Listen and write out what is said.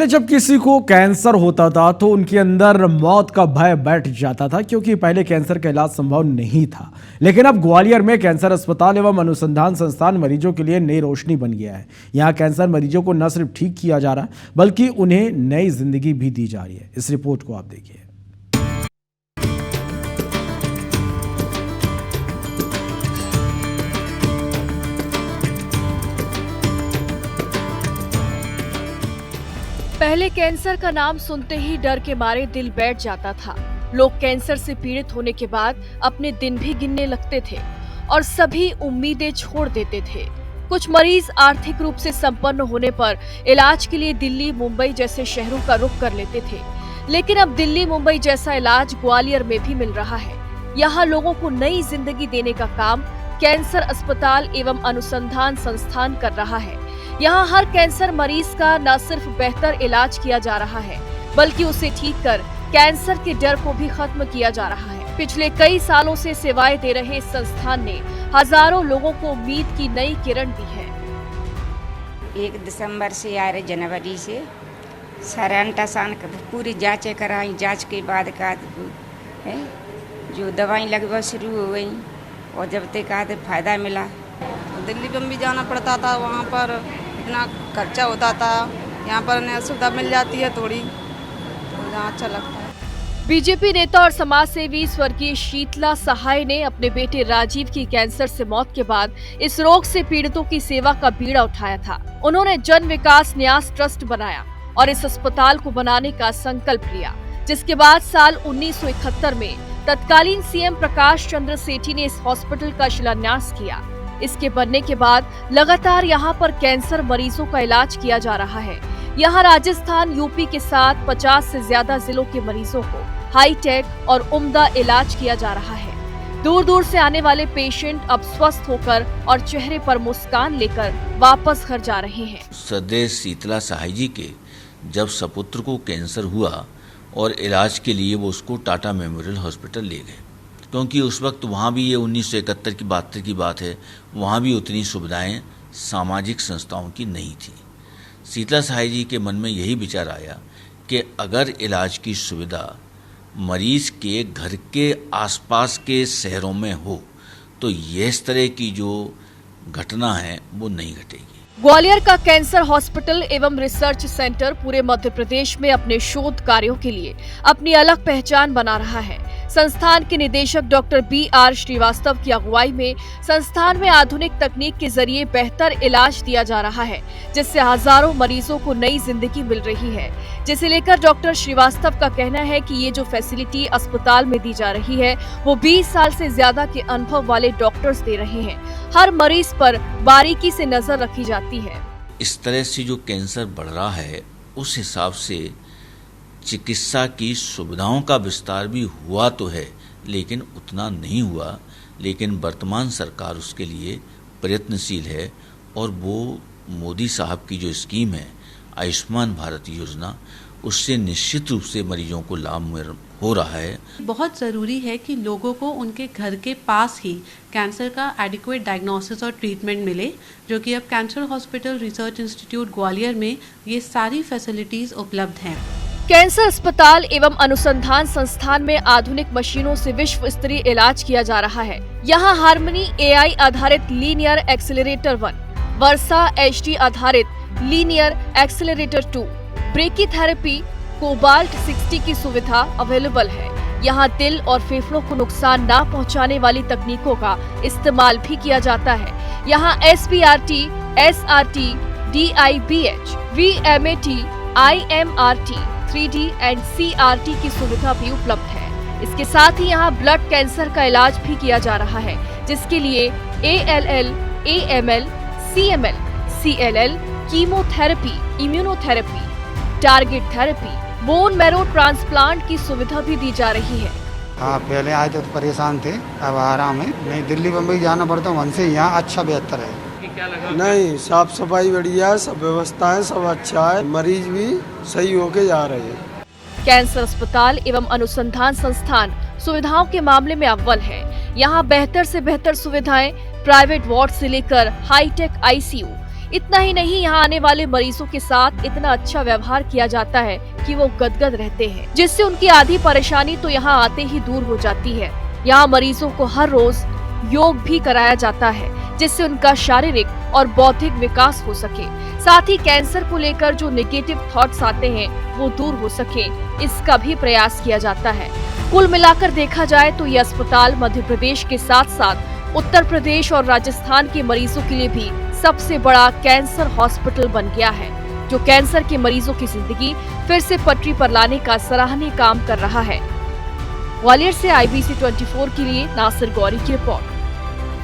पहले जब किसी को कैंसर होता था तो उनके अंदर मौत का भय बैठ जाता था, क्योंकि पहले कैंसर का इलाज संभव नहीं था। लेकिन अब ग्वालियर में कैंसर अस्पताल एवं अनुसंधान संस्थान मरीजों के लिए नई रोशनी बन गया है। यहाँ कैंसर मरीजों को न सिर्फ ठीक किया जा रहा है बल्कि उन्हें नई जिंदगी भी दी जा रही है। इस रिपोर्ट को आप देखिए। पहले कैंसर का नाम सुनते ही डर के मारे दिल बैठ जाता था। लोग कैंसर से पीड़ित होने के बाद अपने दिन भी गिनने लगते थे और सभी उम्मीदें छोड़ देते थे। कुछ मरीज आर्थिक रूप से संपन्न होने पर इलाज के लिए दिल्ली, मुंबई जैसे शहरों का रुख कर लेते थे। लेकिन अब दिल्ली, मुंबई जैसा इलाज ग्वालियर में भी मिल रहा है। यहाँ लोगों को नई जिंदगी देने का काम कैंसर अस्पताल एवं अनुसंधान संस्थान कर रहा है। यहाँ हर कैंसर मरीज का न सिर्फ बेहतर इलाज किया जा रहा है बल्कि उसे ठीक कर कैंसर के डर को भी खत्म किया जा रहा है। पिछले कई सालों से सेवाएं दे रहे इस संस्थान ने हजारों लोगों को उम्मीद की नई किरण दी है। 1 दिसंबर से आ रहे जनवरी से सारे अल्ट्रासाउंड पूरी जांचें कराई। जांच के बाद का है जो दवाई लगभग शुरू हो गई और जब तक का फायदा मिला। दिल्ली बम्बई जाना पड़ता था, वहाँ पर इतना खर्चा होता था। यहाँ पर नया सुविधा मिल जाती है थोड़ी, तो यहाँ अच्छा लगता है। बीजेपी नेता और समाज सेवी स्वर्गीय शीतला सहाय ने अपने बेटे राजीव की कैंसर से मौत के बाद इस रोग से पीड़ितों की सेवा का बीड़ा उठाया था। उन्होंने जन विकास न्यास ट्रस्ट बनाया और इस अस्पताल को बनाने का संकल्प लिया, जिसके बाद साल 1971 में तत्कालीन सीएम प्रकाश चंद्र सेठी ने इस हॉस्पिटल का शिलान्यास किया। इसके बनने के बाद लगातार यहाँ पर कैंसर मरीजों का इलाज किया जा रहा है। यहाँ राजस्थान, यूपी के साथ 50 से ज्यादा जिलों के मरीजों को हाईटेक और उम्दा इलाज किया जा रहा है। दूर दूर से आने वाले पेशेंट अब स्वस्थ होकर और चेहरे पर मुस्कान लेकर वापस घर जा रहे हैं। श्रद्धेय शीतला सहाय जी के जब सपुत्र को कैंसर हुआ और इलाज के लिए वो उसको टाटा मेमोरियल हॉस्पिटल ले गए, क्योंकि उस वक्त वहाँ भी ये 1971 की 72 की बात है, वहाँ भी उतनी सुविधाएं सामाजिक संस्थाओं की नहीं थी। शीतला सहाय जी के मन में यही विचार आया कि अगर इलाज की सुविधा मरीज के घर के आसपास के शहरों में हो तो ये इस तरह की जो घटना है वो नहीं घटेगी। ग्वालियर का कैंसर हॉस्पिटल एवं रिसर्च सेंटर पूरे मध्य प्रदेश में अपने शोध कार्यों के लिए अपनी अलग पहचान बना रहा है। संस्थान के निदेशक डॉक्टर BR श्रीवास्तव की अगुवाई में संस्थान में आधुनिक तकनीक के जरिए बेहतर इलाज दिया जा रहा है, जिससे हजारों मरीजों को नई जिंदगी मिल रही है। जिसे लेकर डॉक्टर श्रीवास्तव का कहना है कि ये जो फैसिलिटी अस्पताल में दी जा रही है वो 20 साल से ज्यादा के अनुभव वाले डॉक्टर्स दे रहे हैं। हर मरीज पर बारीकी से नजर रखी जाती है। इस तरह से जो कैंसर बढ़ रहा है उस हिसाब से चिकित्सा की सुविधाओं का विस्तार भी हुआ तो है, लेकिन उतना नहीं हुआ। लेकिन वर्तमान सरकार उसके लिए प्रयत्नशील है और वो मोदी साहब की जो स्कीम है आयुष्मान भारत योजना, उससे निश्चित रूप से मरीजों को लाभ हो रहा है। बहुत ज़रूरी है कि लोगों को उनके घर के पास ही कैंसर का एडिक्वेट डायग्नोसिस और ट्रीटमेंट मिले, जो कि अब cancer hospital research institute Gwalior में ये सारी फैसिलिटीज़ उपलब्ध हैं। कैंसर अस्पताल एवं अनुसंधान संस्थान में आधुनिक मशीनों से विश्व स्तरीय इलाज किया जा रहा है। यहाँ हार्मनी AI आधारित लीनियर एक्सेलरेटर 1, वर्सा HD आधारित लीनियर एक्सेलरेटर 2, ब्रेकीथेरेपी कोबाल्ट 60 की सुविधा अवेलेबल है। यहाँ दिल और फेफड़ों को नुकसान न पहुँचाने वाली तकनीकों का इस्तेमाल भी किया जाता है। यहाँ SBRT, SRT, DIBH, VMAT, IMRT, 3D and CRT की सुविधा भी उपलब्ध है। इसके साथ ही यहाँ ब्लड कैंसर का इलाज भी किया जा रहा है, जिसके लिए ALL, AML, CML, CLL, chemotherapy, immunotherapy, target therapy, bone marrow transplant की सुविधा भी दी जा रही है। हाँ, पहले आए तो परेशान थे, अब आराम है। नहीं दिल्ली बम्बई जाना पड़ता, वहाँ से यहाँ अच्छा बेहतर है। नहीं, साफ सफाई बढ़िया, सब व्यवस्थाएं सब अच्छा है, मरीज भी सही होके जा रहे हैं। कैंसर अस्पताल एवं अनुसंधान संस्थान सुविधाओं के मामले में अव्वल है। यहाँ बेहतर से बेहतर सुविधाएं प्राइवेट वार्ड से लेकर हाईटेक ICU, इतना ही नहीं, यहाँ आने वाले मरीजों के साथ इतना अच्छा व्यवहार किया जाता है कि वो गदगद रहते हैं, जिससे उनकी आधी परेशानी तो यहाँ आते ही दूर हो जाती है। यहाँ मरीजों को हर रोज योग भी कराया जाता है, जिससे उनका शारीरिक और बौद्धिक विकास हो सके। साथ ही कैंसर को लेकर जो नेगेटिव थॉट्स आते हैं वो दूर हो सके, इसका भी प्रयास किया जाता है। कुल मिलाकर देखा जाए तो ये अस्पताल मध्य प्रदेश के साथ साथ उत्तर प्रदेश और राजस्थान के मरीजों के लिए भी सबसे बड़ा कैंसर हॉस्पिटल बन गया है, जो कैंसर के मरीजों की जिंदगी फिर से पटरी पर लाने का सराहनीय काम कर रहा है। ग्वालियर से IBC 24 के लिए नासिर गौरी की रिपोर्ट।